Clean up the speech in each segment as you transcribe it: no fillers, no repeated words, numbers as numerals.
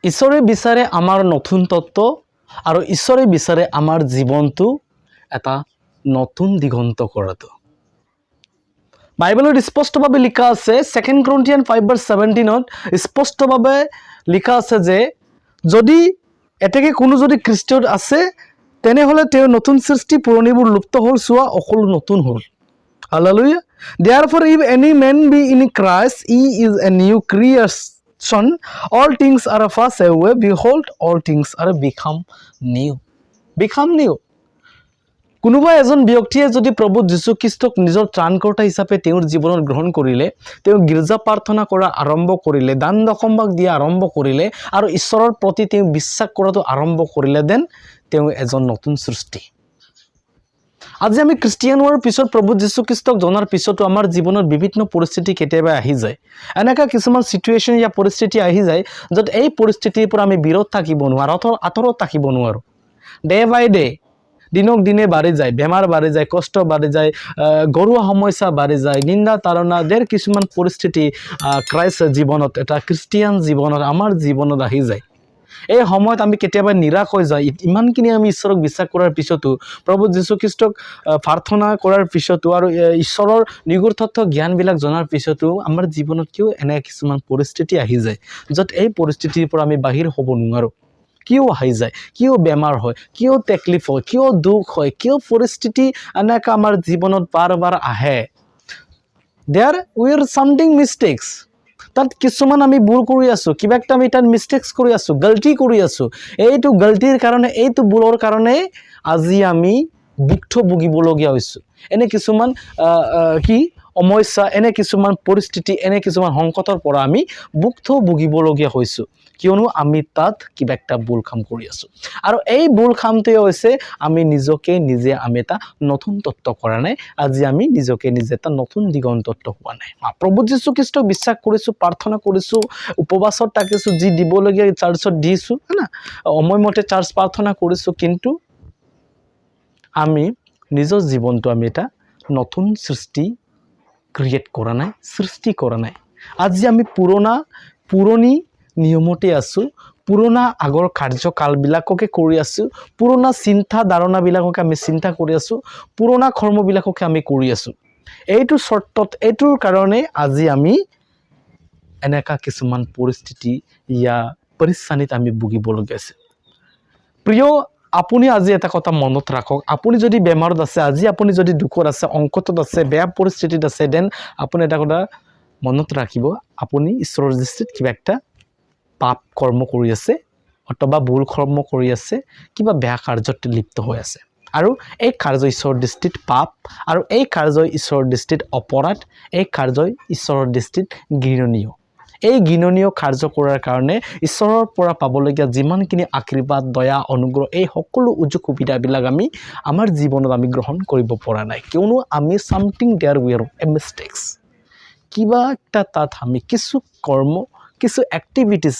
ঈশ্বৰে বিচাৰে আমাৰ নতুন তত্ত্ব আৰু ঈশ্বৰে বিচাৰে আমাৰ জীৱনটো এটা নতুন দিগন্ত কৰাটো বাইবেলত স্পষ্টভাৱে লিখা আছে 2 Corinthians 5:17 স্পষ্টভাৱে লিখা আছে যে যদি এতেকে কোনো যদি খ্ৰীষ্টত আছে তেনেহলে তেওঁ নতুন সৃষ্টি পুৰণিবোৰ লুপ্ত হ'ল চোৱা অকল নতুন হ'ল Hallelujah. Therefore, if any man be in Christ, he is a new creation. All things are passed away. Behold, all things are become new. Become new. কোনোবা এজন ব্যক্তিয়ে যদি প্ৰভু যীশু খ্ৰীষ্টক নিজৰ ত্ৰাণকৰ্তা হিচাপে তেওঁৰ জীৱনত গ্ৰহণ কৰিলে তেওঁ গীৰ্জা প্ৰাৰ্থনা কৰা আৰম্ভ কৰিলে দান দশমভাগ দিয়া আৰম্ভ কৰিলে আৰু ঈশ্বৰৰ প্ৰতি তেওঁ বিশ্বাস কৰাটো আৰম্ভ কৰিলে দেন তেওঁ এজন নতুন সৃষ্টি আজি আমি খ্ৰীষ্টিয়ান হোৱাৰ পিছত প্ৰভু যীশু খ্ৰীষ্টক জনাৰ পিছতো আমাৰ জীৱনত বিভিন্ন পৰিস্থিতি কেতিয়াবা আহি যায় এনেকা কিছুমান সিচুৱেচন या পৰিস্থিতি আহি যায় যত এই পৰিস্থিতিৰ পৰা আমি বিৰত থাকিব নোৱাৰো আতৰত থাকিব নোৱাৰো ডে বাই ডে দিনক দিনে বাঢ়ি যায় বেমাৰ বাঢ়ি যায় কষ্ট বাঢ়ি যায় গৰুৱা সমস্যা বাঢ়ি যায় নিন্দা তাৰণা দেৰ কিছুমান পৰিস্থিতি ক্ৰাইষ্ট জীৱনত এটা খ্ৰীষ্টিয়ান জীৱনত আমাৰ জীৱনত আহি যায় এই সময়ত আমি কেতিয়াবা নিৰাশ হৈ যায় ইমানখিনি আমি ঈশ্বৰক বিশ্বাস কৰাৰ পিছতো প্ৰভু যীশু খ্ৰীষ্টক প্ৰাৰ্থনা কৰাৰ পিছতো আৰু ঈশ্বৰৰ নিগুড়তত্ত্ব জ্ঞানবিলাক জনাৰ পিছতো আমাৰ জীৱনত কিয় এনে কিছুমান পৰিস্থিতি আহি যায় যত এই পৰিস্থিতিৰ পৰা আমি বাহিৰ হ'ব নোৱাৰো কিয় আহি যায় কিয় বেমাৰ হয় কিয় তকলিফ হয় কিয় দুখ হয় কিয় পৰিস্থিতি এনেকা আমাৰ জীৱনত বাৰ আহে there were something mistakes তাত কিছুমান আমি ভুল কৰি আছো কিবা একটা আমি তাত মিস্টেকস কৰি আছো গলতি কৰি আছো এইটো গলতিৰ কাৰণে এইটো ভুলৰ কাৰণে আজি আমি ভুগিবলগীয়া হৈছো এনে কিছুমান কি সমস্যা এনে কিছুমান পৰিস্থিতি এনে কিছুমান সংকটৰ পৰা আমি ভুগিবলগীয়া হৈছো কিয়নো আমি তাত কিবা একটা ভুল কাম কৰি আছো আৰু এই ভুল কামটো হৈছে আমি নিজকে নিজে আমি এটা নতুন তত্ত্ব কৰা নাই আজি আমি নিজকে নিজে এটা নতুন দিগন্তত্ব হোৱা নাই প্ৰভু যীশু খ্ৰীষ্টক বিশ্বাস কৰিছো প্ৰাৰ্থনা কৰিছো উপবাসত থাকিছো যি দিবলগীয়া চাৰ্চত দিছো না সময়মতে চাৰ্চ প্ৰাৰ্থনা কৰিছো কিন্তু আমি নিজৰ জীৱনটো আমি এটা নতুন সৃষ্টি ক্ৰিয়েট কৰা নাই সৃষ্টি কৰা নাই আজি আমি পুৰণি নিয়মতে আছো পুৰণা আগৰ কাৰ্যকালবিলাককে কৰি আছো পুৰণা চিন্তা ধাৰণাবিলাককে আমি চিন্তা কৰি আছো পুৰণা কৰ্মবিলাককে আমি কৰি আছো এইটো শৰ্তত এইটোৰ কাৰণে আজি আমি এনেকা কিছুমান পৰিস্থিতি ইয়া পৰিস্থিতিত আমি ভুগিবলগীয়া আছে প্ৰিয় আপুনি আজি এটা কথা মনত ৰাখক আপুনি যদি বেমাৰত আছে আজি আপুনি যদি দুখত আছে অংকটত আছে বেয়া পৰিস্থিতিত আছে দেন আপুনি এটা কথা মনত ৰাখিব আপুনি ঈশ্বৰৰ দৃষ্টিত কিবা একটা পাপ কৰ্ম কৰি আছে অথবা ভুল কৰ্ম কৰি আছে কিবা বেয়া কাৰ্যত লিপ্ত হৈ আছে আৰু এই কাৰ্য ঈশ্বৰৰ দৃষ্টিত পাপ আৰু এই কাৰ্য ঈশ্বৰৰ দৃষ্টিত অপৰাধ এই কাৰ্য ঈশ্বৰৰ দৃষ্টিত ঘৃণনীয় এই ঘৃণনীয় কাৰ্য কৰাৰ কাৰণে ঈশ্বৰৰ পৰা পাবলগীয়া যিমানখিনি আশীৰ্বাদ দয়া অনুগ্ৰহ এই সকলো উজু সুবিধাবিলাক আমি আমাৰ জীৱনত আমি গ্ৰহণ কৰিব পৰা নাই কিয়নো আমি something there we are mistakes কিবা একটা তাত আমি কিছু কৰ্ম কিছু এক্টিভিটিজ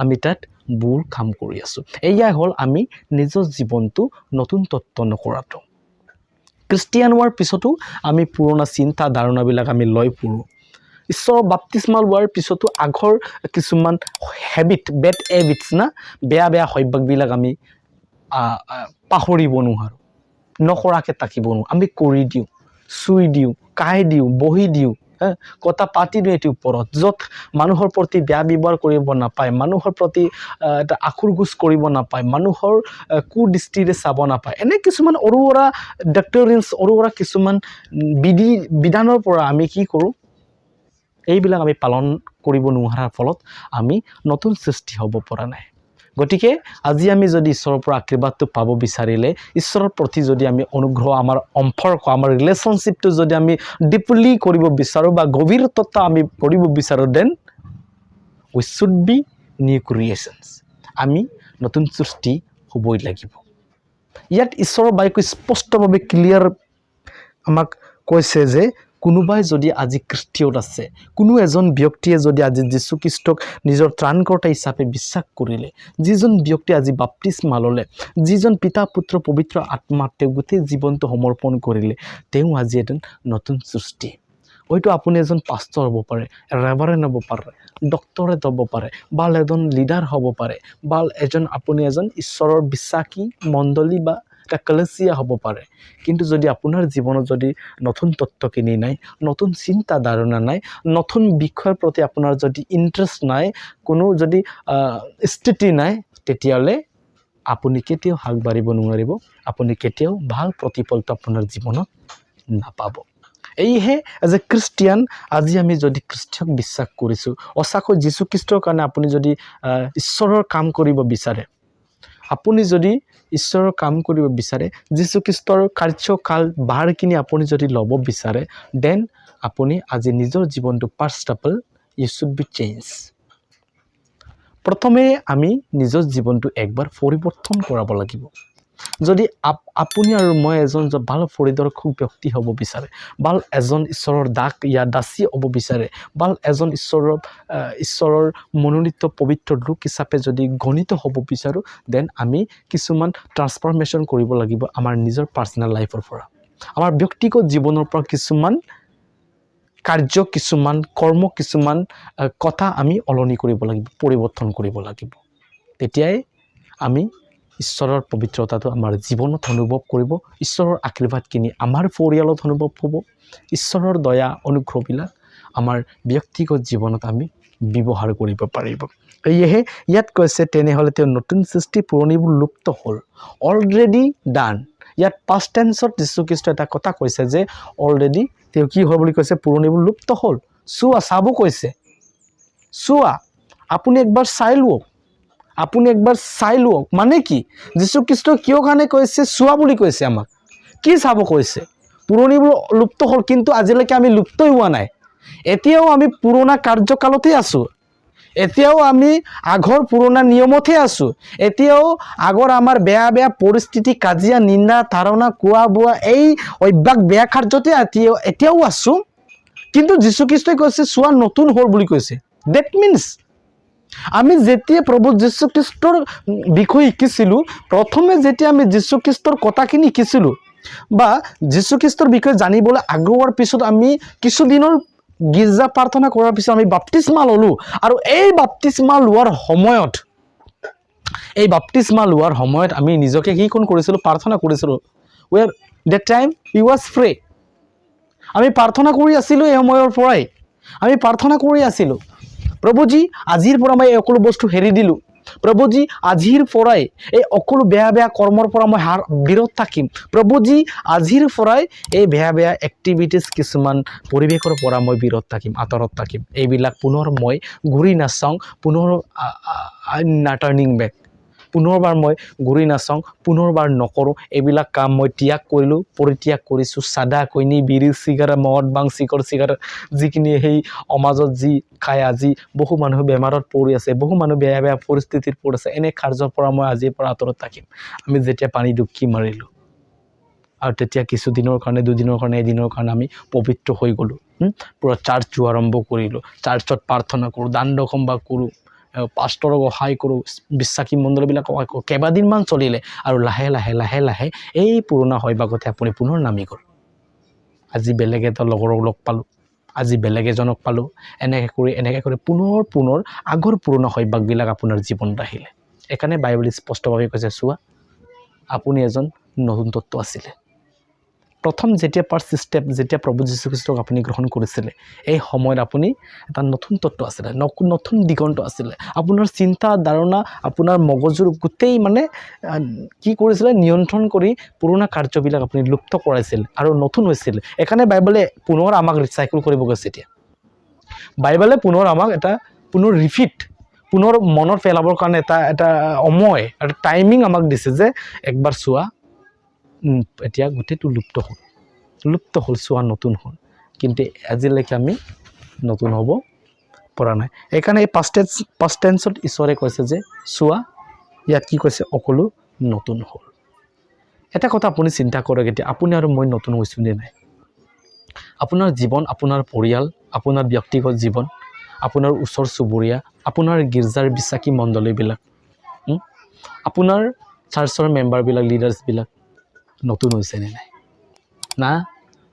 আমি তাত ভুল কাম কৰি আছো এয়া হ'ল আমি নিজৰ জীৱনটো নতুন তত্ত্ব নকৰাটো খ্ৰীষ্টিয়ান হোৱাৰ পিছতো আমি পুৰণা চিন্তা ধাৰণাবিলাক আমি লৈ ফুৰো ঈশ্বৰৰ বাপ্তিস্মা লোৱাৰ পিছতো আগৰ কিছুমান হেবিট বেড হেবিটছ না বেয়া অভ্যাসবিলাক আমি পাহৰিব নোৱাৰো নকৰাকে থাকিব নোৱাৰো আমি কৰি দিওঁ চুই দিওঁ কাই দিওঁ বহি দিওঁ কথা পাতি দিওঁ এটি ওপৰত যত মানুহৰ প্ৰতি বেয়া ব্যৱহাৰ কৰিব নাপায় মানুহৰ প্ৰতি এটা আখুৰগুচ কৰিব নাপায় মানুহৰ কুদৃষ্টিৰে চাব নাপায় এনে কিছুমান অৰুৰা ডক্টৰিনছ অৰুৰা কিছুমান বিধানৰ পৰা আমি কি কৰো এইবিলাক আমি পালন কৰিব নোৱাৰাৰ ফলত আমি নতুন সৃষ্টি হ'ব পৰা নাই গতিকে আজি আমি যদি ঈশ্বৰৰ পৰা আশীৰ্বাদটো পাব বিচাৰিলে ঈশ্বৰৰ প্ৰতি যদি আমি অনুগ্ৰহ আমাৰ সম্পৰ্ক আমাৰ ৰিলেশনশিপটো যদি আমি ডিপলি কৰিব বিচাৰো বা গভীৰতা আমি কৰিব বিচাৰো then we should be new creations আমি নতুন সৃষ্টি হ'বই লাগিব ইয়াত ঈশ্বৰৰ বাক্য স্পষ্টভাৱে ক্লিয়াৰ আমাক কৈছে যে কোনোবাই যদি আজি খ্ৰীষ্টিয়ত আছে কোনো এজন ব্যক্তিয়ে যদি আজি যীশু খ্ৰীষ্টক নিজৰ ত্ৰাণকৰ্তা হিচাপে বিশ্বাস কৰিলে যিজন ব্যক্তি আজি বাপ্তিস্মা ল'লে যিজন পিতা পুত্ৰ পবিত্ৰ আত্মা তেওঁ গোটেই জীৱনটো সমৰ্পণ কৰিলে তেওঁ আজি এজন নতুন সৃষ্টি হয়তো আপুনি এজন পাষ্টৰ হ'ব পাৰে, ৰেভাৰেণ্ড হ'ব পাৰে, ডক্টৰেট হ'ব পাৰে, বা এজন লিডাৰ হ'ব পাৰে, বা আপুনি এজন ঈশ্বৰৰ বিশ্বাসী মণ্ডলী বা এটা কলেচিয়া হ'ব পাৰে। কিন্তু যদি আপোনাৰ জীৱনত যদি নতুন তত্ত্বখিনি নাই, নতুন চিন্তা ধাৰণা নাই, নতুন বিষয়ৰ প্ৰতি আপোনাৰ যদি ইণ্টাৰেষ্ট নাই, কোনো যদি স্থিতি নাই, তেতিয়াহ'লে আপুনি কেতিয়াও আগবাঢ়িব নোৱাৰিব, আপুনি কেতিয়াও ভাল প্ৰতিফলটো আপোনাৰ জীৱনত নাপাব। এইহে এজ এ খ্ৰীষ্টিয়ান আজি আমি যদি খ্ৰীষ্টক বিশ্বাস কৰিছোঁ, সঁচাকৈ যীশুখ্ৰীষ্টৰ কাৰণে আপুনি যদি ঈশ্বৰৰ কাম কৰিব বিচাৰে, আপুনি যদি ঈশ্বৰৰ কাম কৰিব বিচাৰে, যীশুখ্ৰীষ্টৰ কাৰ্যকাল বাৰখিনি আপুনি যদি ল'ব বিচাৰে, দেন আপুনি আজি নিজৰ জীৱনটো first of all you should be change. প্ৰথমে আমি নিজৰ জীৱনটো একবাৰ পৰিৱৰ্তন কৰাব লাগিব। যদি আপুনি আৰু মই এজন ভাল পৰিদৰ্শক ব্যক্তি হ'ব বিচাৰে, ভাল এজন ঈশ্বৰৰ দাস ইয়া দাসী হ'ব বিচাৰে, ভাল এজন ঈশ্বৰৰ মনোনীত পবিত্ৰ লোক হিচাপে যদি গণিত হ'ব বিচাৰোঁ, দেন আমি কিছুমান ট্ৰান্সফৰ্মেশ্যন কৰিব লাগিব আমাৰ নিজৰ পাৰ্চনেল লাইফৰ পৰা, আমাৰ ব্যক্তিগত জীৱনৰ পৰা কিছুমান কাৰ্য, কিছুমান কৰ্ম, কিছুমান কথা আমি সলনি কৰিব লাগিব, পৰিৱৰ্তন কৰিব লাগিব। তেতিয়াই আমি ঈশ্বৰৰ পবিত্ৰতাটো আমাৰ জীৱনত অনুভৱ কৰিব, ঈশ্বৰৰ আশীৰ্বাদখিনি আমাৰ পৰিয়ালত অনুভৱ হ'ব, ঈশ্বৰৰ দয়া অনুগ্ৰহবিলাক আমাৰ ব্যক্তিগত জীৱনত আমি ব্যৱহাৰ কৰিব পাৰিব। সেয়েহে ইয়াত কৈছে, তেনেহ'লে তেওঁ নতুন সৃষ্টি, পুৰণিবোৰ লুপ্ত হ'ল, অলৰেডি ডান। ইয়াত পাষ্ট টেন্সত যীশুখ্ৰীষ্ট এটা কথা কৈছে যে অলৰেডি তেওঁ কি হয় বুলি কৈছে, পুৰণিবোৰ লুপ্ত হ'ল। চোৱা, চাব কৈছে, চোৱা, আপুনি একবাৰ চাই লওক, আপুনি একবাৰ চাই লওক। মানে কি, যীশুখ্ৰীষ্ট কিয় কাৰণে কৈছে চোৱা বুলি কৈছে, আমাক কি চাব কৈছে? পুৰণিবোৰ লুপ্ত হ'ল, কিন্তু আজিলৈকে আমি লুপ্তই হোৱা নাই, এতিয়াও আমি পুৰণা কাৰ্যকালতে আছোঁ, এতিয়াও আমি আগৰ পুৰণা নিয়মতে আছোঁ, এতিয়াও আগৰ আমাৰ বেয়া বেয়া পৰিস্থিতি, কাজিয়া, নিন্দা, ধাৰণা, খোৱা বোৱা, এই অভ্যাস বেয়া কাৰ্যতে এতিয়াও আছোঁ। কিন্তু যীশুখ্ৰীষ্টই কৈছে চোৱা নতুন হ'ল বুলি কৈছে। ডেট মিনছ আমি যেতিয়া প্ৰভু যীশুখ্ৰীষ্টৰ বিষয়ে শিকিছিলোঁ, প্ৰথমে যেতিয়া আমি যীশুখ্ৰীষ্টৰ কথাখিনি শিকিছিলোঁ বা যীশুখ্ৰীষ্টৰ বিষয়ে জানিবলৈ আগ্ৰহৰ পিছত আমি কিছুদিনৰ গীৰ্জা প্ৰাৰ্থনা কৰাৰ পিছত আমি বাপ্তিস্মা ল'লোঁ। আৰু এই বাপ্তিস্মা লোৱাৰ সময়ত আমি নিজকে কি কৰিছিলোঁ, প্ৰাৰ্থনা কৰিছিলোঁ। That time he was free. আমি প্ৰাৰ্থনা কৰি আছিলোঁ, এই সময়ৰ পৰাই আমি প্ৰাৰ্থনা কৰি আছিলোঁ, প্ৰভুজী আজিৰ পৰা মই সকলো বস্তু হেৰি দিলোঁ, প্ৰভুজী আজিৰ পৰাই এই সকলো বেয়া বেয়া কৰ্মৰ পৰা মই বিৰত থাকিম, প্ৰভুজী আজিৰ পৰাই এই বেয়া বেয়া এক্টিভিটিজ, কিছুমান পৰিৱেশৰ পৰা মই বিৰত থাকিম, আঁতৰত থাকিম, এইবিলাক পুনৰ মই ঘূৰি নাচাওঁ, পুনৰ টাৰ্ণিং বেক, পুনৰবাৰ মই ঘূৰি নাচাওঁ, পুনৰবাৰ নকৰোঁ, এইবিলাক কাম মই ত্যাগ কৰিলোঁ, পৰিত্যাগ কৰিছোঁ। চাদা, কইনী, বিড়ি, চিগাৰেট, মদ, বাং, চিগাৰেট যিখিনি সেই সমাজত যি খায়, আজি বহু মানুহ বেমাৰত পৰি আছে, বহু মানুহ বেয়া বেয়া পৰিস্থিতিত পৰিছে, এনে কাৰ্যৰ পৰা মই আজিৰ পৰা আঁতৰত থাকিম। আমি যেতিয়া পানী ডুবকি মাৰিলোঁ আৰু তেতিয়া কিছুদিনৰ কাৰণে, দুদিনৰ কাৰণে, এদিনৰ কাৰণে আমি পবিত্ৰ হৈ গ'লোঁ, পূৰা চাৰ্চ যোৱা আৰম্ভ কৰিলোঁ, চাৰ্চত প্ৰাৰ্থনা কৰোঁ, দান দশম কৰোঁ, পাষ্টৰক সহায় কৰোঁ, বিশ্বাসী মণ্ডলীবিলাকক সহায় কৰোঁ, কেইবাদিনমান চলিলে আৰু লাহে লাহে লাহে লাহে এই পুৰণা সভ্যাসতে আপুনি পুনৰ নামি গ'ল। আজি বেলেগ এটা লগৰক লগ পালোঁ, আজি বেলেগ এজনক পালোঁ, এনেকৈ কৰি পুনৰ আগৰ পুৰণা সভ্যাসবিলাক আপোনাৰ জীৱনত আহিলে। সেইকাৰণে বাইবেল স্পষ্টভাৱে কৈছে, চোৱা আপুনি এজন নতুন তত্ত্ব আছিলে। প্ৰথম যেতিয়া ফাৰ্ষ্ট ষ্টেপ, যেতিয়া প্ৰভু যীশুখ্ৰীষ্টক আপুনি গ্ৰহণ কৰিছিলে, এই সময়ত আপুনি এটা নতুন তত্ত্ব আছিলে, নতুন দিগন্ত আছিলে। আপোনাৰ চিন্তা ধাৰণা, আপোনাৰ মগজুৰ গোটেই কি কৰিছিলে, নিয়ন্ত্ৰণ কৰি পুৰণা কাৰ্যবিলাক আপুনি লুপ্ত কৰাইছিল আৰু নতুন হৈছিল। সেইকাৰণে বাইবেলে পুনৰ আমাক ৰিচাইকেল কৰিব গৈছে। এতিয়া বাইবেলে পুনৰ আমাক পুনৰ ৰিপিট, পুনৰ মনত পেলাবৰ কাৰণে এটা সময়, এটা টাইমিং আমাক দিছে যে একবাৰ চোৱা, এতিয়া গোটেইটো লুপ্ত হ'ল, চোৱা নতুন হ'ল, কিন্তু আজিলৈকে আমি নতুন হ'ব পৰা নাই। সেইকাৰণে এই পাষ্ট টেন্সত ঈশ্বৰে কৈছে যে চোৱা, ইয়াত কি কৈছে, সকলো নতুন হ'ল। এটা কথা আপুনি চিন্তা কৰক, এতিয়া আপুনি আৰু মই নতুন হৈছোঁ নে নাই? আপোনাৰ জীৱন, আপোনাৰ পৰিয়াল, আপোনাৰ ব্যক্তিগত জীৱন, আপোনাৰ ওচৰ চুবুৰীয়া, আপোনাৰ গীৰ্জাৰ বিশ্বাসী মণ্ডলীবিলাক, আপোনাৰ চাৰ্চৰ মেম্বাৰবিলাক, লিডাৰ্ছবিলাক নতুন হৈছে নে নাই? না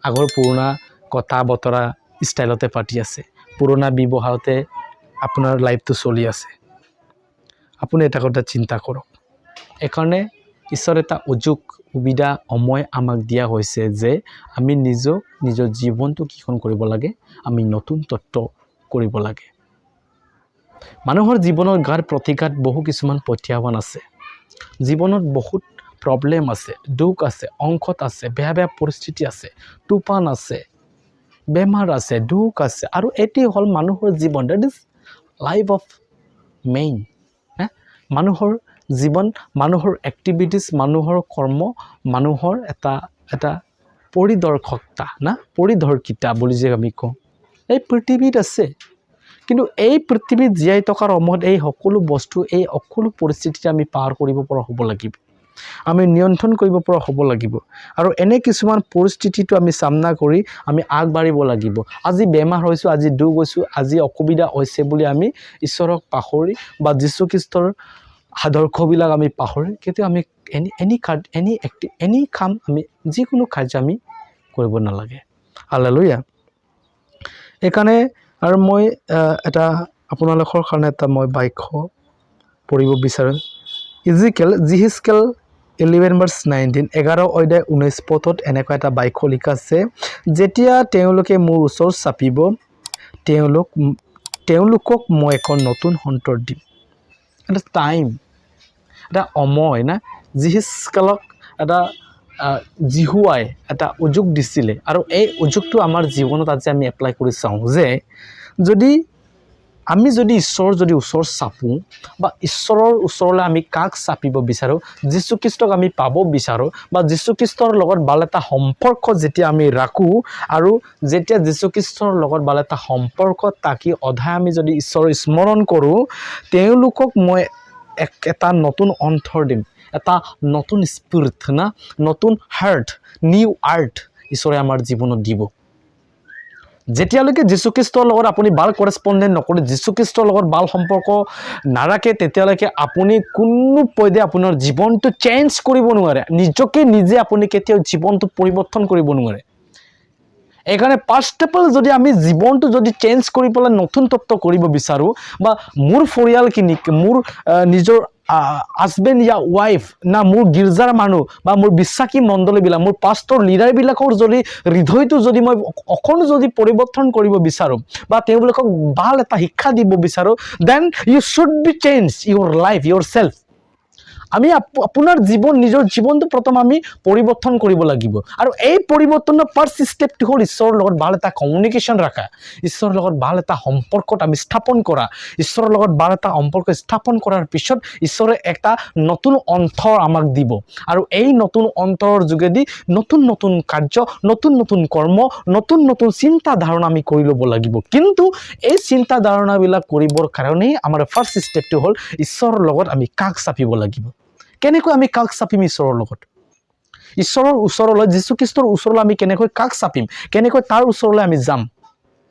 আগৰ পুৰণা কথা বতৰা, ষ্টাইলতে পাতি আছে পুৰণা ব্যৱহাৰতে আপোনাৰ লাইফটো চলি আছে আপুনি এটা কথা চিন্তা কৰক এইকাৰণে ঈশ্বৰ এটা সুযোগ সুবিধা সময় আমাক দিয়া হৈছে যে আমি নিজৰ জীৱনটো কিখন কৰিব লাগে আমি নতুন তত্ত্ব কৰিব লাগে মানুহৰ জীৱনৰ গাৰ প্ৰতিঘাত বহু কিছুমান প্ৰত্যাহ্বান আছে জীৱনত বহুত প্ৰব্লেম আছে দুখ আছে অংকত আছে বেয়া বেয়া পৰিস্থিতি আছে তুফান আছে বেমাৰ আছে দুখ আছে আৰু এটি হ'ল মানুহৰ জীৱন that is life of main মানুহৰ জীৱন মানুহৰ এক্টিভিটিজ মানুহৰ কৰ্ম মানুহৰ এটা পৰিদৰ্শকতা না পৰিদৰ্শিতা বুলি যে আমি কওঁ এই পৃথিৱীত আছে কিন্তু এই পৃথিৱীত জীয়াই থকাৰ সময়ত এই সকলো বস্তু এই সকলো পৰিস্থিতি আমি পাৰ কৰিব পৰা হ'ব লাগিব আমি নিয়ন্ত্ৰণ কৰিব পৰা হ'ব লাগিব আৰু এনে কিছুমান পৰিস্থিতিটো আমি সামনা কৰি আমি আগবাঢ়িব লাগিব আজি বেমাৰ হৈছো আজি দুখ হৈছো আজি অসুবিধা হৈছে বুলি আমি ঈশ্বৰক পাহৰি বা যীশু খ্ৰীষ্টৰ আদৰ্শবিলাক আমি পাহৰি কিন্তু আমি এনি কাম আমি যিকোনো কাৰ্য আমি কৰিব নালাগে হালেলুয়া এইকাৰণে আৰু মই এটা আপোনালোকৰ কাৰণে এটা মই বাক্য পঢ়িব বিচাৰোঁ জিহিজকেল 11:19 11 অধ্যায় 19 পদত এনেকুৱা এটা বাক্য লিখা আছে যেতিয়া তেওঁলোকে মোৰ ওচৰ চাপিব তেওঁলোকক মই এখন নতুন সন্তৰ দিম এটা টাইম এটা সময় না জিহিজকেলক এটা জিহুৱাই এটা সুযোগ দিছিলে আৰু এই সুযোগটো আমাৰ জীৱনত আজি আমি এপ্লাই কৰি চাওঁ যে আমি যদি ঈশ্বৰৰ যদি ওচৰ চাপোঁ বা ঈশ্বৰৰ ওচৰলৈ আমি কাক চাপিব বিচাৰোঁ যীশু খ্ৰীষ্টক আমি পাব বিচাৰোঁ বা যীশু খ্ৰীষ্টৰ লগত ভাল এটা সম্পৰ্ক যেতিয়া আমি ৰাখোঁ আৰু যেতিয়া যীশু খ্ৰীষ্টৰ লগত ভাল এটা সম্পৰ্ক থাকি অধাই আমি যদি ঈশ্বৰৰ স্মৰণ কৰোঁ তেওঁলোকক মই এটা নতুন অন্তৰ দিম এটা নতুন স্পিৰিট না নতুন হাৰ্ট নিউ আৰ্ট ঈশ্বৰে আমাৰ জীৱনত দিব যেতিয়ালৈকে যীশু খ্ৰীষ্টৰ লগত আপুনি ভাল কৰেছপণ্ডেণ্ট নকৰে যীশু খ্ৰীষ্টৰ লগত ভাল সম্পৰ্ক নাৰাখে তেতিয়ালৈকে আপুনি কোনো পধ্যে আপোনাৰ জীৱনটো চেঞ্জ কৰিব নোৱাৰে নিজকে নিজে আপুনি কেতিয়াও জীৱনটো পৰিৱৰ্তন কৰিব নোৱাৰে এইকাৰণে ফাৰ্ষ্ট অফ অল যদি আমি জীৱনটো যদি চেঞ্জ কৰি পেলাই নতুন তত্ত্ব কৰিব বিচাৰোঁ বা মোৰ পৰিয়ালখিনিক মোৰ নিজৰ হাজবেণ্ড ইয়া ৱাইফ না মোৰ গীৰ্জাৰ মানুহ বা মোৰ বিশ্বাসী মণ্ডলীবিলাক মোৰ পাষ্টৰ লিডাৰবিলাকৰ যদি হৃদয়টো যদি মই অকণ যদি পৰিৱৰ্তন কৰিব বিচাৰোঁ বা তেওঁলোকক ভাল এটা শিক্ষা দিব বিচাৰোঁ then you should be change your life yourself আমি আপোনাৰ নিজৰ জীৱনটো প্ৰথম আমি পৰিৱৰ্তন কৰিব লাগিব আৰু এই পৰিৱৰ্তনৰ ফাৰ্ষ্ট ষ্টেপটো হ'ল ঈশ্বৰৰ লগত ভাল এটা কমিউনিকেশ্যন ৰাখা ঈশ্বৰৰ লগত ভাল এটা সম্পৰ্কত আমি স্থাপন কৰা ঈশ্বৰৰ লগত ভাল এটা সম্পৰ্ক স্থাপন কৰাৰ পিছত ঈশ্বৰে এটা নতুন অন্তৰ আমাক দিব আৰু এই নতুন অন্তৰৰ যোগেদি নতুন নতুন কাৰ্য নতুন নতুন কৰ্ম নতুন নতুন চিন্তা ধাৰণা আমি কৰি ল'ব লাগিব কিন্তু এই চিন্তা ধাৰণাবিলাক কৰিবৰ কাৰণেই আমাৰ ফাৰ্ষ্ট ষ্টেপটো হ'ল ঈশ্বৰৰ লগত আমি কাক চাপিব লাগিব কেনেকৈ আমি কাক চাপিম ঈশ্বৰৰ লগত ঈশ্বৰৰ ওচৰলৈ যীশু খ্ৰীষ্টৰ ওচৰলৈ আমি কেনেকৈ কাক চাপিম কেনেকৈ তাৰ ওচৰলৈ আমি যাম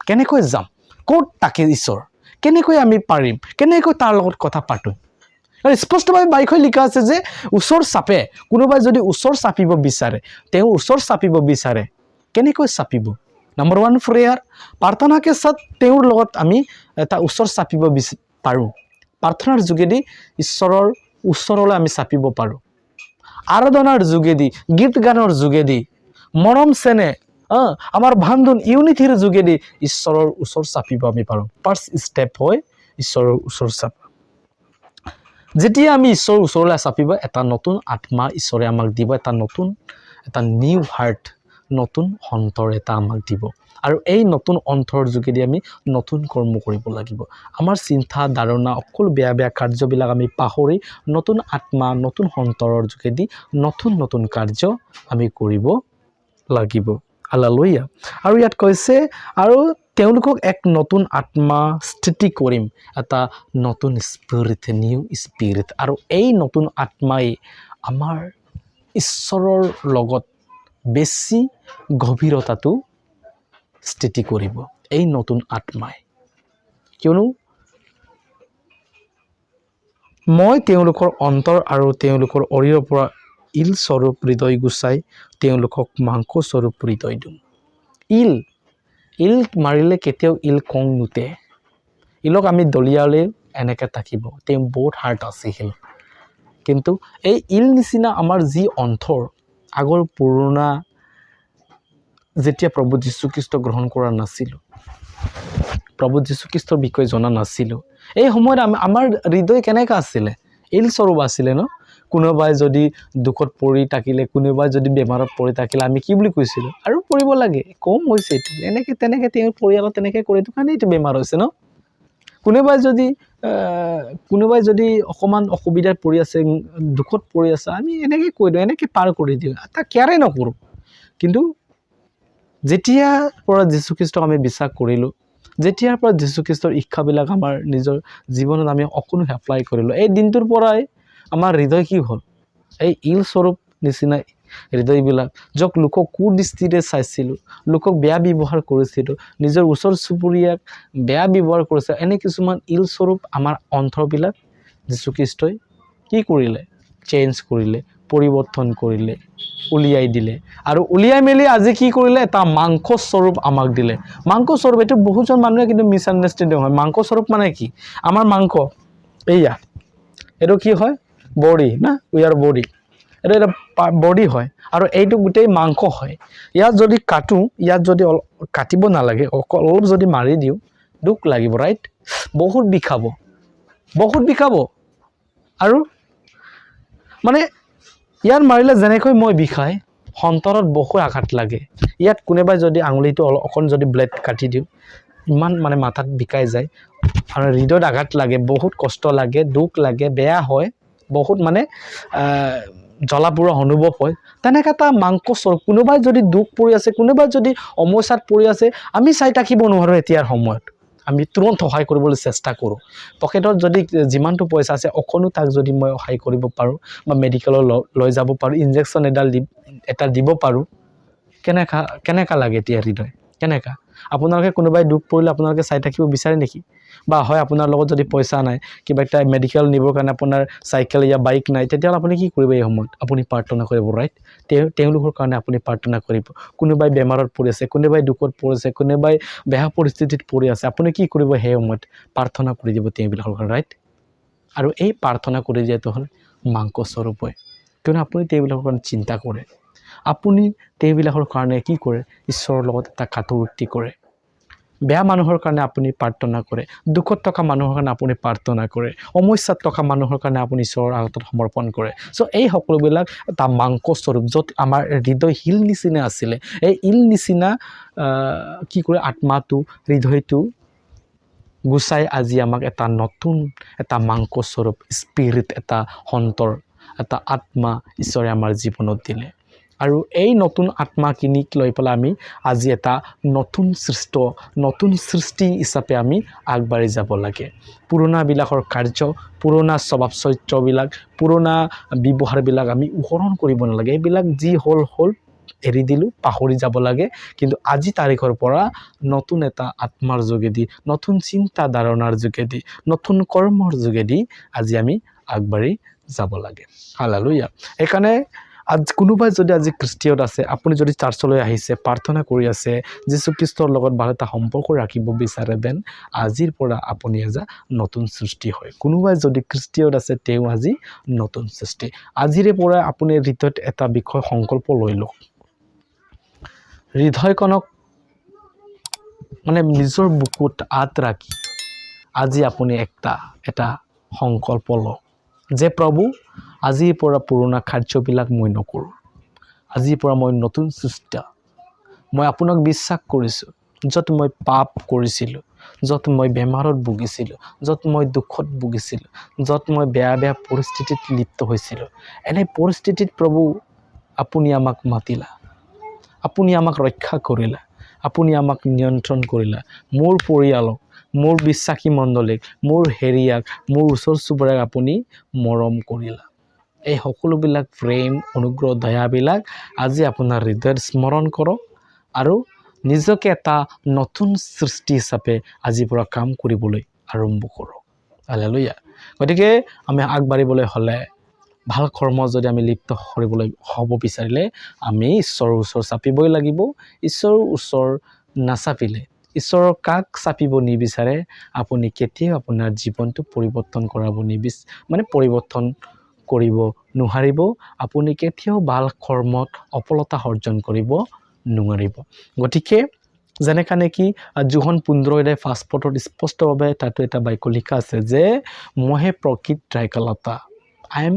কেনেকৈ যাম ক'ত তাকে ঈশ্বৰ কেনেকৈ আমি পাৰিম কেনেকৈ তাৰ লগত কথা পাতোঁ আৰু স্পষ্টভাৱে বাইকত লিখা আছে যে ওচৰ চাপে কোনোবাই যদি ওচৰ চাপিব বিচাৰে তেওঁ ওচৰ চাপিব বিচাৰে কেনেকৈ চাপিব নম্বৰ 1 প্ৰেয়াৰ প্ৰাৰ্থনাকে সাথ তেওঁৰ লগত আমি এটা ওচৰ চাপিব পাৰোঁ প্ৰাৰ্থনাৰ যোগেদি ঈশ্বৰৰ ওচৰলৈ আমি চাপিব পাৰোঁ আৰাধনাৰ যোগেদি গীত গানৰ যোগেদি মৰম চেনে আমাৰ বান্ধোন ইউনিটিৰ যোগেদি ঈশ্বৰৰ ওচৰ চাপিব আমি পাৰোঁ ফাৰ্ষ্ট ষ্টেপ হয় ঈশ্বৰৰ ওচৰ চাপা যেতিয়া আমি ঈশ্বৰৰ ওচৰলৈ চাপিব এটা নতুন আত্মা ঈশ্বৰে আমাক দিব এটা নিউ হাৰ্ট নতুন অন্তৰ এটা আমাক দিব আৰু এই নতুন অন্তৰৰ যোগেদি আমি নতুন কৰ্ম কৰিব লাগিব আমাৰ চিন্তা ধাৰণা সকলো বেয়া বেয়া কাৰ্যবিলাক আমি পাহৰি নতুন আত্মা নতুন অন্তৰৰ যোগেদি নতুন নতুন কাৰ্য আমি কৰিব লাগিব হালেলুয়া আৰু ইয়াত কৈছে আৰু তেওঁলোকক এক নতুন আত্মা স্থিতি কৰিম এটা নতুন স্পিৰিট নিউ স্পিৰিট আৰু এই নতুন আত্মাই আমাৰ ঈশ্বৰৰ লগত বেছি গভীৰতাটো স্থিতি কৰিব এই নতুন আত্মাই কিয়নো মই তেওঁলোকৰ অন্তৰ আৰু তেওঁলোকৰ শৰীৰৰ পৰা ইল স্বৰূপ হৃদয় গুচাই তেওঁলোকক মাংস স্বৰূপ হৃদয় দিম ইল ইল মাৰিলে কেতিয়াও ইল কং নুতে ইলক আমি দলিয়ালে এনেকৈ থাকিব তেওঁ বহুত হাৰ্ট আছিল কিন্তু এই ইল নিচিনা আমাৰ যি অন্তৰ আগৰ পুৰণা যেতিয়া প্ৰভু যীশুখ্ৰীষ্ট গ্ৰহণ কৰা নাছিলোঁ প্ৰভু যীশুখ্ৰীষ্টৰ বিষয়ে জনা নাছিলোঁ এই সময়ত আমাৰ হৃদয় কেনেকৈ আছিলে ইল স্বৰূপ আছিলে ন কোনোবাই যদি দুখত পৰি থাকিলে কোনোবাই যদি বেমাৰত পৰি থাকিলে আমি কি বুলি কৈছিলোঁ আৰু পৰিব লাগে কম হৈছে এইটো এনেকৈ তেনেকৈ তেওঁৰ পৰিয়ালত তেনেকৈ কৰে এইটো কাৰণে এইটো বেমাৰ হৈছে ন কোনোবাই যদি অকণমান অসুবিধাত পৰি আছে দুখত পৰি আছে আমি এনেকৈ কৈ দিওঁ এনেকৈ পাৰ কৰি দিওঁ তাক কেয়াৰে নকৰোঁ কিন্তু যেতিয়াৰ পৰা যীশুখ্ৰীষ্টক আমি বিশ্বাস কৰিলোঁ যেতিয়াৰ পৰা যীশুখ্ৰীষ্টৰ ইচ্ছাবিলাক আমাৰ নিজৰ জীৱনত আমি অকণো এপ্লাই কৰিলোঁ এই দিনটোৰ পৰাই আমাৰ হৃদয় কি হ'ল এই ইল স্বৰূপ নিচিনা হৃদয়বিলাক যক লোকক কুদৃষ্টিৰে চাইছিলোঁ লোকক বেয়া ব্যৱহাৰ কৰিছিলোঁ নিজৰ ওচৰ চুবুৰীয়াক বেয়া ব্যৱহাৰ কৰিছে এনে কিছুমান ইল স্বৰূপ আমাৰ অন্তৰবিলাক যীশুখ্ৰীষ্টই কি কৰিলে চেঞ্জ কৰিলে পৰিৱৰ্তন কৰিলে উলিয়াই দিলে আৰু উলিয়াই মেলি আজি কি কৰিলে এটা মাংস স্বৰূপ আমাক দিলে মাংস স্বৰূপ এইটো বহুজন মানুহে কিন্তু মিছআণ্ডাৰষ্টেণ্ডিং হয় মাংস স্বৰূপ মানে কি আমাৰ মাংস এইয়া এইটো কি হয় বডি না উই আৰ বডি এইটো এটা বডি হয় আৰু এইটো গোটেই মাংস হয় ইয়াত যদি কাটো ইয়াত যদি কাটিব নালাগে অলপ যদি মাৰি দিওঁ দুখ লাগিব ৰাইট বহুত বিষাব আৰু মানে ইয়াত মাৰিলে যেনেকৈ মই বিষাই সন্তৰত বহুত আঘাত লাগে ইয়াত কোনোবাই যদি আঙুলিটো অকণ যদি ব্লেড কাটি দিওঁ ইমান মানে মাথাত বিষাই যায় আৰু হৃদয়ত আঘাত লাগে বহুত কষ্ট লাগে দুখ লাগে বেয়া হয় বহুত মানে জ্বলা-পোৰা অনুভৱ হয় তেনেকৈ এটা মাংস স্বৰূপ কোনোবাই যদি দুখ পৰি আছে কোনোবাই যদি সমস্যাত পৰি আছে আমি চাই থাকিব নোৱাৰোঁ এতিয়াৰ সময়ত আমি তুৰন্ত সহায় কৰিবলৈ চেষ্টা কৰোঁ পকেটত যদি যিমানটো পইচা আছে অকণো তাক যদি মই সহায় কৰিব পাৰোঁ বা মেডিকেলত লৈ যাব পাৰোঁ ইনজেকশ্যন এটা দিব পাৰোঁ কেনেকা লাগে এতিয়া হৃদয় কেনেকা আপোনালোকে কোনোবাই দুখ পৰিলে আপোনালোকে চাই থাকিব বিচাৰে নেকি বা হয় আপোনাৰ লগত যদি পইচা নাই কিবা এটা মেডিকেল নিবৰ কাৰণে আপোনাৰ চাইকেল या বাইক নাই তেতিয়াহ'লে আপুনি কি কৰিব এই সময়ত আপুনি প্ৰাৰ্থনা কৰিব ৰাইট তেওঁলোকৰ কাৰণে আপুনি প্ৰাৰ্থনা কৰিব কোনোবাই বেমাৰত পৰি আছে কোনোবাই দুখত পৰিছে কোনোবাই বেয়া পৰিস্থিতিত পৰি আছে আপুনি কি কৰিব সেই সময়ত প্ৰাৰ্থনা কৰি দিব তেওঁবিলাকৰ কাৰণে ৰাইট আৰু এই প্ৰাৰ্থনা কৰি দিয়াটো হ'ল মাংস স্বৰূপ হয় কিয়নো আপুনি তেওঁবিলাকৰ কাৰণে চিন্তা কৰে আপুনি তেওঁবিলাকৰ কাৰণে কি কৰে ঈশ্বৰৰ লগত এটা কাটুৱৃত্তি কৰে বেয়া মানুহৰ কাৰণে আপুনি প্ৰাৰ্থনা কৰে দুখত থকা মানুহৰ কাৰণে আপুনি প্ৰাৰ্থনা কৰে সমস্যাত থকা মানুহৰ কাৰণে আপুনি ঈশ্বৰৰ আগত সমৰ্পণ কৰে চ' এই সকলোবিলাক এটা মাংস স্বৰূপ য'ত আমাৰ হৃদয় শিল নিচিনা আছিলে এই ইল নিচিনা কি কৰে আত্মাটো হৃদয়টো গুচাই আজি আমাক এটা নতুন এটা মাংস স্বৰূপ স্পিৰিট এটা সন্তৰ এটা আত্মা ঈশ্বৰে আমাৰ জীৱনত দিলে আৰু এই নতুন আত্মাখিনিক লৈ পেলাই আমি আজি এটা নতুন সৃষ্টি হিচাপে আমি আগবাঢ়ি যাব লাগে পুৰণাবিলাকৰ কাৰ্য পুৰণা স্বভাৱ চৰিত্ৰবিলাক পুৰণা ব্যৱহাৰবিলাক আমি উহৰণ কৰিব নালাগে এইবিলাক যি হ'ল এৰি দিলোঁ পাহৰি যাব লাগে কিন্তু আজি তাৰিখৰ পৰা নতুন এটা আত্মাৰ যোগেদি নতুন চিন্তা ধাৰণাৰ যোগেদি নতুন কৰ্মৰ যোগেদি আজি আমি আগবাঢ়ি যাব লাগে হালেলুয়া সেইকাৰণে আজি কোনোবাই যদি আজি খ্ৰীষ্টিয়ানত আছে আপুনি যদি চাৰ্চলৈ আহিছে প্ৰাৰ্থনা কৰি আছে যীশুখ্ৰীষ্টৰ লগত ভাল এটা সম্পৰ্ক ৰাখিব বিচাৰে দেন আজিৰ পৰা আপুনি এজা নতুন সৃষ্টি হয় কোনোবাই যদি খ্ৰীষ্টিয়ানত আছে তেওঁ আজি নতুন সৃষ্টি আজিৰে পৰা আপুনি হৃদয়ত এটা বিষয় সংকল্প লৈ লওক হৃদয়খনক মানে নিজৰ বুকুত আঁত ৰাখি আজি আপুনি এটা সংকল্প লওক যে প্ৰভু আজিৰ পৰা পুৰণা কাৰ্যবিলাক মই নকৰোঁ আজিৰ পৰা মই নতুন সৃষ্টি মই আপোনাক বিশ্বাস কৰিছোঁ য'ত মই পাপ কৰিছিলোঁ য'ত মই বেমাৰত ভুগিছিলোঁ য'ত মই দুখত ভুগিছিলোঁ য'ত মই বেয়া পৰিস্থিতিত লিপ্ত হৈছিলোঁ এনে পৰিস্থিতিত প্ৰভু আপুনি আমাক মাতিলা আপুনি আমাক ৰক্ষা কৰিলা আপুনি আমাক নিয়ন্ত্ৰণ কৰিলা মোৰ পৰিয়ালক মোৰ বিশ্বাসী মণ্ডলীক মোৰ হেৰিয়াক মোৰ ওচৰ চুবুৰীয়াক আপুনি মৰম কৰিলা এই সকলোবিলাক প্ৰেম অনুগ্ৰহ দয়াবিলাক আজি আপোনাৰ হৃদয়ত স্মৰণ কৰক আৰু নিজকে এটা নতুন সৃষ্টি হিচাপে আজিৰ পৰা কাম কৰিবলৈ আৰম্ভ কৰক হালেলুয়া গতিকে আমি আগবাঢ়িবলৈ হ'লে ভাল কৰ্ম যদি আমি লিপ্ত হ'ব বিচাৰিলে আমি ঈশ্বৰৰ ওচৰ চাপিবই লাগিব ঈশ্বৰৰ ওচৰ নাচাপিলে ঈশ্বৰৰ কাক চাপিব নিবিচাৰে আপুনি কেতিয়াও আপোনাৰ জীৱনটো পৰিৱৰ্তন কৰাব মানে পৰিৱৰ্তন কৰিব নোৱাৰিব আপুনি কেতিয়াও ভাল কৰ্মত সফলতা অৰ্জন কৰিব নোৱাৰিব গতিকে যেনেকা নেকি যোহন 15 পাছপৰ্টত স্পষ্টভাৱে তাতো এটা বাক্য লিখা আছে যে মহে প্ৰকৃত দ্ৰাক্ষালতা I am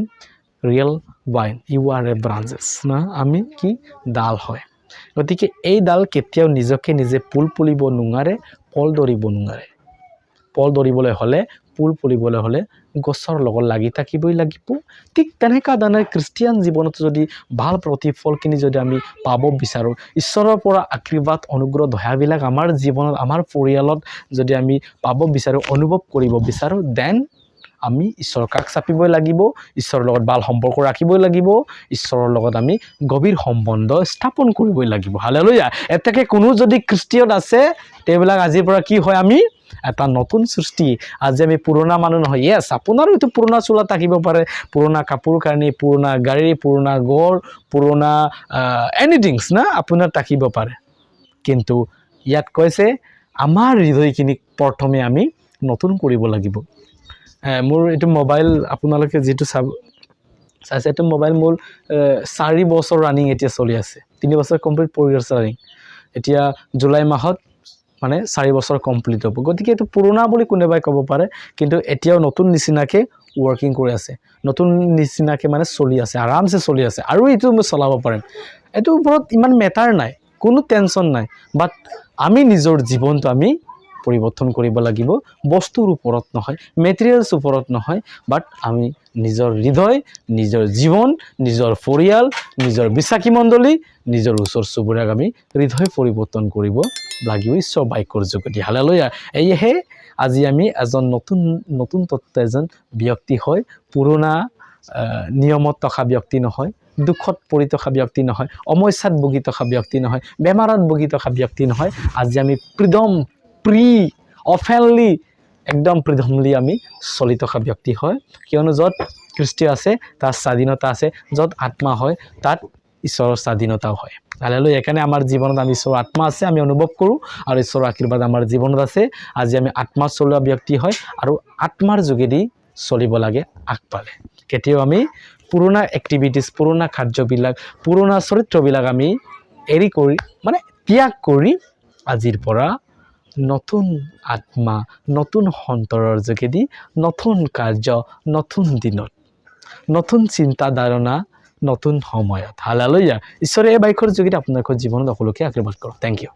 real vine you are a branches না আমি কি ডাল হয় গতিকে এই ডাল কেতিয়াও নিজকে নিজে ফুল ফুলিব নোৱাৰে ফল ধৰিব নোৱাৰে ফল ধৰিবলৈ হ'লে ফুল ফুলিবলৈ হ'লে গছৰ লগত লাগি থাকিবই লাগিব ঠিক তেনেকা ধৰণে খ্ৰীষ্টিয়ান জীৱনত যদি ভাল প্ৰতিফলখিনি যদি আমি পাব বিচাৰোঁ ঈশ্বৰৰ পৰা আশীৰ্বাদ অনুগ্ৰহ দয়াবিলাক আমাৰ জীৱনত আমাৰ পৰিয়ালত যদি আমি পাব বিচাৰোঁ অনুভৱ কৰিব বিচাৰোঁ দেন আমি ঈশ্বৰৰ কাষ চাপিবই লাগিব ঈশ্বৰৰ লগত ভাল সম্পৰ্ক ৰাখিবই লাগিব ঈশ্বৰৰ লগত আমি গভীৰ সম্বন্ধ স্থাপন কৰিবই লাগিব হালেলুয়া এতেকে কোনো যদি খ্ৰীষ্টিয়ান আছে তেবিলাক আজিৰ পৰা কি হয় আমি এটা নতুন সৃষ্টি আজি আমি পুৰণা মানুহ নহয় ইয়েস আপোনাৰো এইটো পুৰণা চোলা থাকিব পাৰে পুৰণা কাপোৰ কানি পুৰণা গাড়ী পুৰণা ঘৰ পুৰণা এনিথিংস না আপোনাৰ থাকিব পাৰে কিন্তু ইয়াত কৈছে আমাৰ হৃদয়খিনি প্ৰথমে আমি নতুন কৰিব লাগিব মোৰ এইটো মোবাইল আপোনালোকে যেটো চাইছে এইটো মোবাইল মোৰ 4 বছৰ ৰানিং এতিয়া চলি আছে 3 বছৰ কমপ্লিট কৰি আছে ৰানিং এতিয়া জুলাই মাহত মানে 4 বছৰ কমপ্লিট হ'ব গতিকে এইটো পুৰণা বুলি কোনেবাই ক'ব পাৰে কিন্তু এতিয়াও নতুন নিচিনাকে ওয়াৰ্কিং কৰি আছে নতুন নিচিনাকে মানে চলি আছে আৰামছে চলি আছে আৰু এইটো মই চলাব পাৰিম এইটো ওপৰত ইমান মেটাৰ নাই কোনো টেনচন নাই বাট আমি নিজৰ জীৱনটো আমি পৰিৱৰ্তন কৰিব লাগিব বস্তুৰ ওপৰত নহয় মেটেৰিয়েলছ ওপৰত নহয় বাট আমি নিজৰ হৃদয় নিজৰ জীৱন নিজৰ পৰিয়াল নিজৰ বিশ্বাসী মণ্ডলী নিজৰ ওচৰ চুবুৰীয়াক আমি হৃদয় পৰিৱৰ্তন কৰিব লাগিব ঈশ্বৰ বাক্যৰ যোগেদি হালেলুয়া এইহে আজি আমি এজন নতুন তত্ত্ব এজন ব্যক্তি হয় পুৰণা নিয়মত থকা ব্যক্তি নহয় দুখত পৰি থকা ব্যক্তি নহয় অমস্যাত ভুগি থকা ব্যক্তি নহয় বেমাৰত ভুগি থকা ব্যক্তি নহয় আজি আমি অফেনলি একদম ফ্ৰীডমলি আমি চলি থকা ব্যক্তি হয় কিয়নো যত খ্ৰীষ্ট আছে তাত স্বাধীনতা আছে যত আত্মা হয় তাত ঈশ্বৰৰ স্বাধীনতাও হয় হালেলুয়া এখানে আমাৰ জীৱনত আমি ঈশ্বৰৰ আত্মা আছে আমি অনুভৱ কৰোঁ আৰু ঈশ্বৰৰ আশীৰ্বাদ আমাৰ জীৱনত আছে আজি আমি আত্মা চলোৱা ব্যক্তি হয় আৰু আত্মাৰ যোগেদি চলিব লাগে আগপালে কেতিয়াও আমি পুৰণা এক্টিভিটিজ পুৰণা কাৰ্যবিলাক পুৰণা চৰিত্ৰবিলাক আমি এৰি কৰি মানে ত্যাগ কৰি আজিৰ পৰা নতুন আত্মা নতুন সন্তৰৰ যোগেদি নতুন কাৰ্য নতুন দিনত নতুন চিন্তা ধাৰণা নতুন সময়ত হালেলুয়া ঈশ্বৰে এই বাক্যৰ যোগেদি আপোনালোকৰ জীৱনত সকলোকে আশীৰ্বাদ কৰক থ্যাংক ইউ